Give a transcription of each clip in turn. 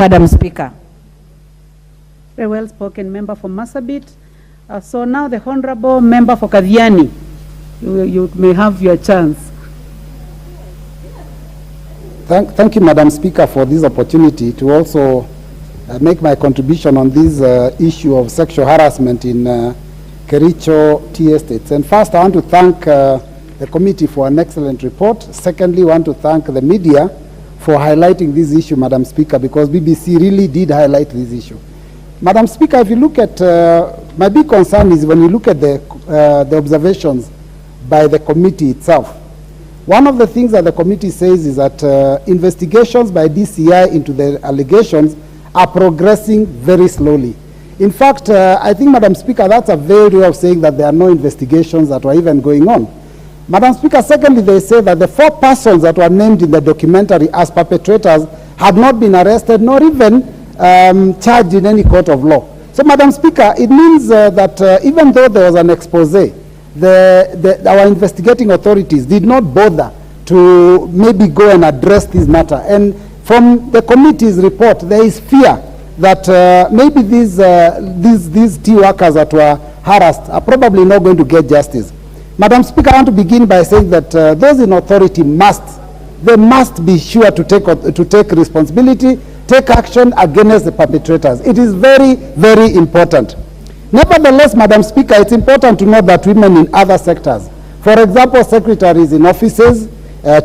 Madam Speaker. Very well spoken, member for Marsabit. So now the honorable member for Kathiani, you may have your chance. Thank you, Madam Speaker, for this opportunity to also make my contribution on this issue of sexual harassment in Kericho tea estates. And first, I want to thank the committee for an excellent report. Secondly, I want to thank the media for highlighting this issue, Madam Speaker, because BBC really did highlight this issue. Madam Speaker, if you look at, my big concern is when you look at the observations by the committee itself. One of the things that the committee says is that investigations by DCI into the allegations are progressing very slowly. In fact, I think, Madam Speaker, that's a very way of saying that there are no investigations that were even going on. Madam Speaker, secondly, they say that the 4 persons that were named in the documentary as perpetrators had not been arrested nor even charged in any court of law. So, Madam Speaker, it means that even though there was an expose, our investigating authorities did not bother to maybe go and address this matter. And from the committee's report, there is fear that maybe these tea workers that were harassed are probably not going to get justice. Madam Speaker, I want to begin by saying that those in authority must be sure to take responsibility, take action against the perpetrators. It is very, very important. Nevertheless, Madam Speaker, it's important to note that women in other sectors, for example, secretaries in offices,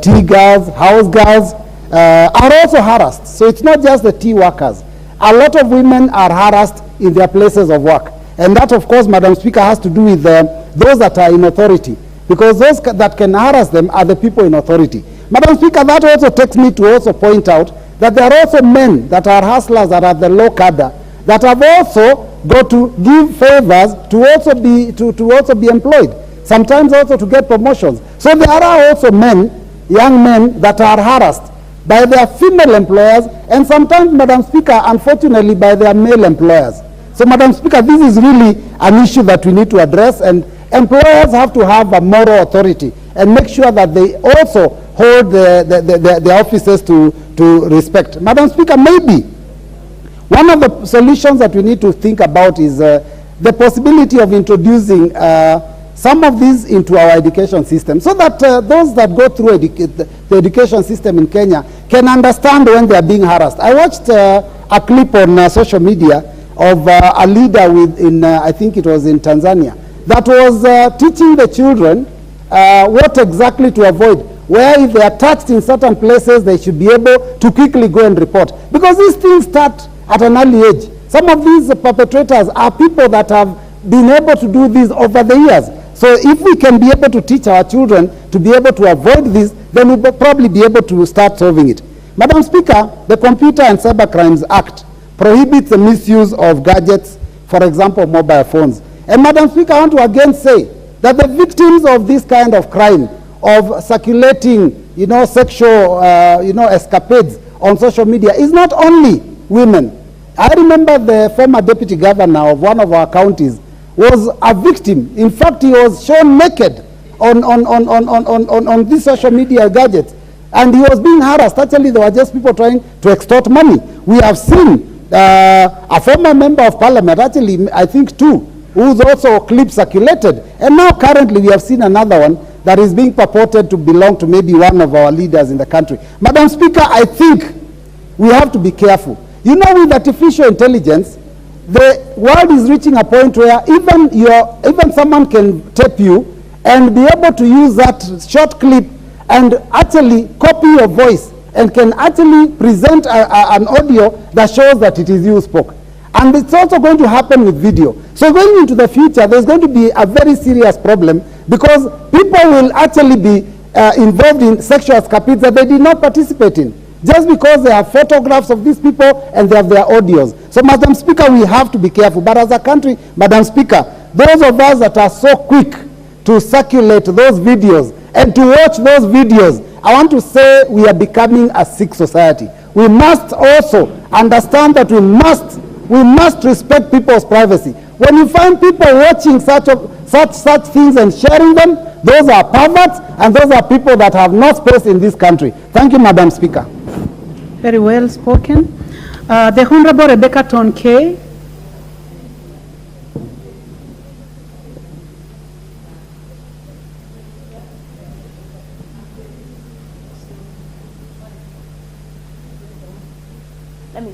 tea girls, house girls, are also harassed. So it's not just the tea workers. A lot of women are harassed in their places of work. And that, of course, Madam Speaker, has to do with those that are in authority, because those that can harass them are the people in authority. Madam Speaker, that also takes me to also point out that there are also men that are hustlers that are at the low cadre that have also got to give favors to also be employed, sometimes also to get promotions. So there are also young men that are harassed by their female employers and sometimes, Madam Speaker, unfortunately, by their male employers. So, Madam Speaker, this is really an issue that we need to address, and employers have to have a moral authority and make sure that they also hold the officers to respect. Madam Speaker, maybe one of the solutions that we need to think about is the possibility of introducing some of these into our education system, so that those that go through the education system in Kenya can understand when they are being harassed. I watched a clip on social media of a leader I think it was in Tanzania, that was teaching the children what exactly to avoid, where if they are touched in certain places, they should be able to quickly go and report. Because these things start at an early age. Some of these perpetrators are people that have been able to do this over the years. So if we can be able to teach our children to be able to avoid this, then we'll probably be able to start solving it. Madam Speaker, the Computer and Cyber Crimes Act prohibits the misuse of gadgets, for example, mobile phones. And Madam Speaker, I want to again say that the victims of this kind of crime, of circulating, sexual, escapades on social media, is not only women. I remember the former deputy governor of one of our counties was a victim. In fact, he was shown naked on these social media gadgets, and he was being harassed. Actually, there were just people trying to extort money. We have seen a former member of parliament, actually I think 2, who's also clip circulated, and now currently we have seen another one that is being purported to belong to maybe one of our leaders in the country. Madam Speaker, I think we have to be careful. With artificial intelligence, the world is reaching a point where even someone can tape you and be able to use that short clip and actually copy your voice and can actually present an audio that shows that it is you spoke. And it's also going to happen with video. So going into the future, there's going to be a very serious problem, because people will actually be involved in sexual escapades that they did not participate in, just because they have photographs of these people and they have their audios. So, Madam Speaker, we have to be careful. But as a country, Madam Speaker, those of us that are so quick to circulate those videos and to watch those videos, I want to say we are becoming a sick society. We must also understand that we must respect people's privacy. When you find people watching such things and sharing them, those are perverts, and those are people that have no space in this country. Thank you, Madam Speaker. Very well spoken. The Honorable Rebecca Tonkey. Let me